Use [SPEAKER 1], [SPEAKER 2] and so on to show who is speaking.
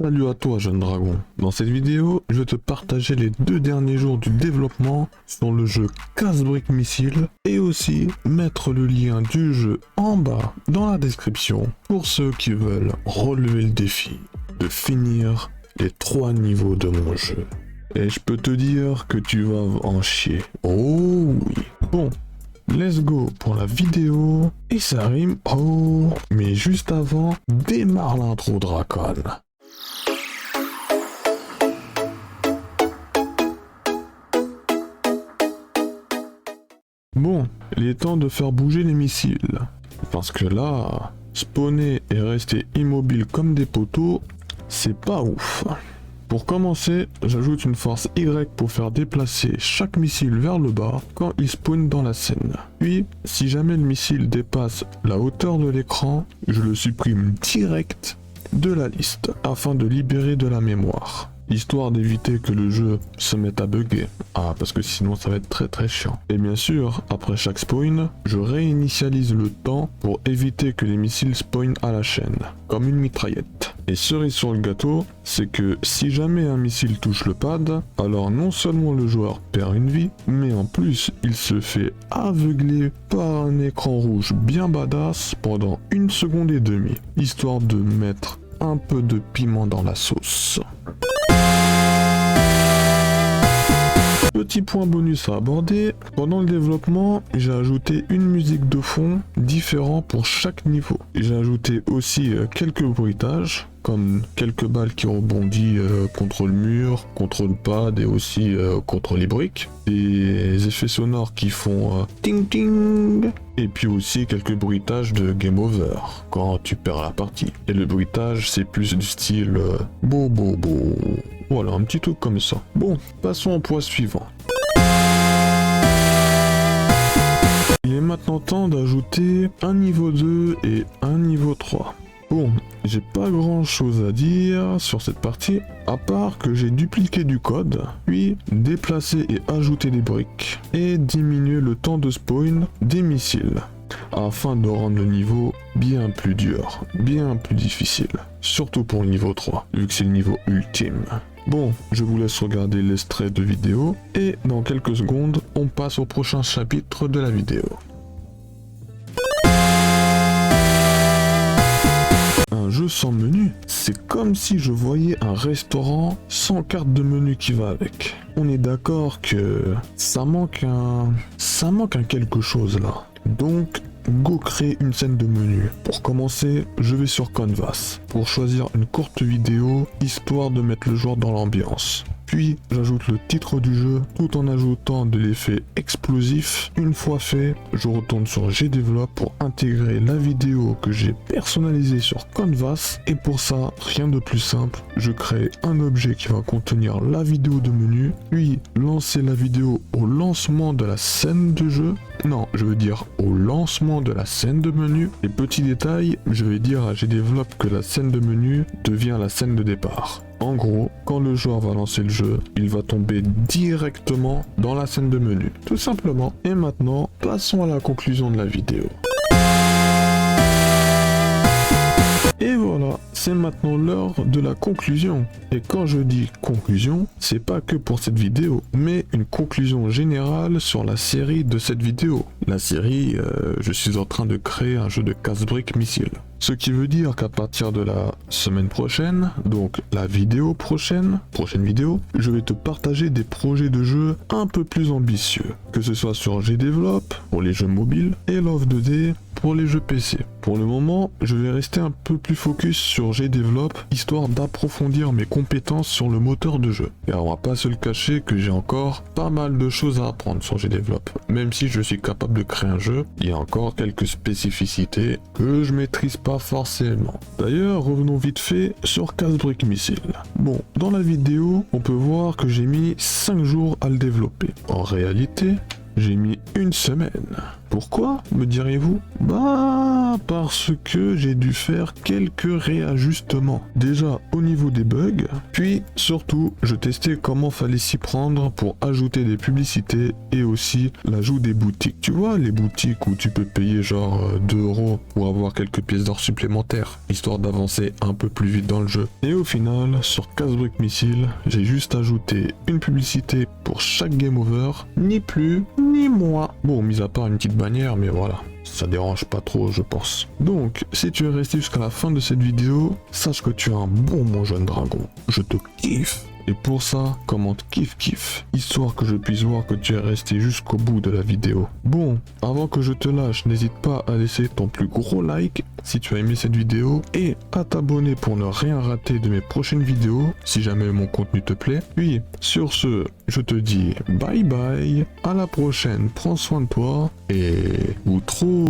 [SPEAKER 1] Salut à toi jeune dragon. Dans cette vidéo, je vais te partager les 2 derniers jours du développement sur le jeu Casse-Brique Missile et aussi mettre le lien du jeu en bas dans la description pour ceux qui veulent relever le défi de finir les 3 niveaux de mon jeu. Et je peux te dire que tu vas en chier. Oh oui. Bon. Let's go pour la vidéo, et ça rime, oh, mais juste avant, démarre l'intro Dracon. Bon, il est temps de faire bouger les missiles, parce que là, spawner et rester immobile comme des poteaux, c'est pas ouf. Pour commencer, j'ajoute une force Y pour faire déplacer chaque missile vers le bas quand il spawn dans la scène. Puis, si jamais le missile dépasse la hauteur de l'écran, je le supprime direct de la liste afin de libérer de la mémoire. Histoire d'éviter que le jeu se mette à bugger. Ah, parce que sinon ça va être très chiant. Et bien sûr, après chaque spawn, je réinitialise le temps pour éviter que les missiles spawnent à la chaîne, comme une mitraillette. Et cerise sur le gâteau, c'est que si jamais un missile touche le pad, alors non seulement le joueur perd une vie, mais en plus il se fait aveugler par un écran rouge bien badass pendant 1 seconde et demie, histoire de mettre un peu de piment dans la sauce. Petit point bonus à aborder, pendant le développement, j'ai ajouté une musique de fond différente pour chaque niveau. J'ai ajouté aussi quelques bruitages, comme quelques balles qui rebondissent contre le mur, contre le pad et aussi contre les briques. Des effets sonores qui font ting ting. Et puis aussi quelques bruitages de game over, quand tu perds la partie. Et le bruitage c'est plus du style bo bo bo. Voilà, un petit truc comme ça. Bon, passons au point suivant. Il est maintenant temps d'ajouter un niveau 2 et un niveau 3. Bon, j'ai pas grand chose à dire sur cette partie, à part que j'ai dupliqué du code, puis déplacé et ajouté des briques, et diminué le temps de spawn des missiles, afin de rendre le niveau bien plus dur, bien plus difficile, surtout pour le niveau 3, vu que c'est le niveau ultime. Bon, je vous laisse regarder l'extrait de vidéo, et dans quelques secondes, on passe au prochain chapitre de la vidéo. Un jeu sans menu, c'est comme si je voyais un restaurant sans carte de menu qui va avec. On est d'accord que ça manque un quelque chose là. Donc, go créer une scène de menu. Pour commencer, je vais sur Canvas pour choisir une courte vidéo histoire de mettre le joueur dans l'ambiance. Puis j'ajoute le titre du jeu tout en ajoutant de l'effet explosif. Une fois fait, je retourne sur GDevelop pour intégrer la vidéo que j'ai personnalisée sur Canvas. Et pour ça, rien de plus simple, je crée un objet qui va contenir la vidéo de menu, puis lancer la vidéo au lancement de la scène de jeu. Non, je veux dire au lancement de la scène de menu. Et petit détail, je vais dire à GDevelop que la scène de menu devient la scène de départ. En gros, quand le joueur va lancer le jeu, il va tomber directement dans la scène de menu, tout simplement. Et maintenant, passons à la conclusion de la vidéo. Et voilà, c'est maintenant l'heure de la conclusion. Et quand je dis conclusion, c'est pas que pour cette vidéo, mais une conclusion générale sur la série de cette vidéo. La série, je suis en train de créer un jeu de casse-brique missile. Ce qui veut dire qu'à partir de la semaine prochaine, donc la vidéo prochaine vidéo, je vais te partager des projets de jeux un peu plus ambitieux. Que ce soit sur GDevelop, pour les jeux mobiles, et Love 2D, pour les jeux PC. Pour le moment, je vais rester un peu plus focus sur GDevelop, histoire d'approfondir mes compétences sur le moteur de jeu. Et on va pas se le cacher que j'ai encore pas mal de choses à apprendre sur GDevelop. Même si je suis capable de créer un jeu, il y a encore quelques spécificités que je maîtrise pas forcément. D'ailleurs, revenons vite fait sur Casse-Brique Missile. Bon, dans la vidéo, on peut voir que j'ai mis 5 jours à le développer. En réalité, j'ai mis 1 semaine. Pourquoi, me direz-vous? Bah, ça parce que j'ai dû faire quelques réajustements. Déjà au niveau des bugs, puis surtout je testais comment fallait s'y prendre pour ajouter des publicités et aussi l'ajout des boutiques. Tu vois, les boutiques où tu peux payer genre 2 € pour avoir quelques pièces d'or supplémentaires, histoire d'avancer un peu plus vite dans le jeu. Et au final, sur Casse-Briques Missile, j'ai juste ajouté une publicité pour chaque game over, ni plus ni moins. Bon, mis à part une petite bannière, mais voilà. Ça dérange pas trop, je pense. Donc, si tu es resté jusqu'à la fin de cette vidéo, sache que tu es un bon mon jeune dragon. Je te kiffe. Et pour ça, commente kiff, histoire que je puisse voir que tu es resté jusqu'au bout de la vidéo. Bon, avant que je te lâche, n'hésite pas à laisser ton plus gros like si tu as aimé cette vidéo et à t'abonner pour ne rien rater de mes prochaines vidéos si jamais mon contenu te plaît. Puis, sur ce, je te dis bye bye, à la prochaine, prends soin de toi et outro.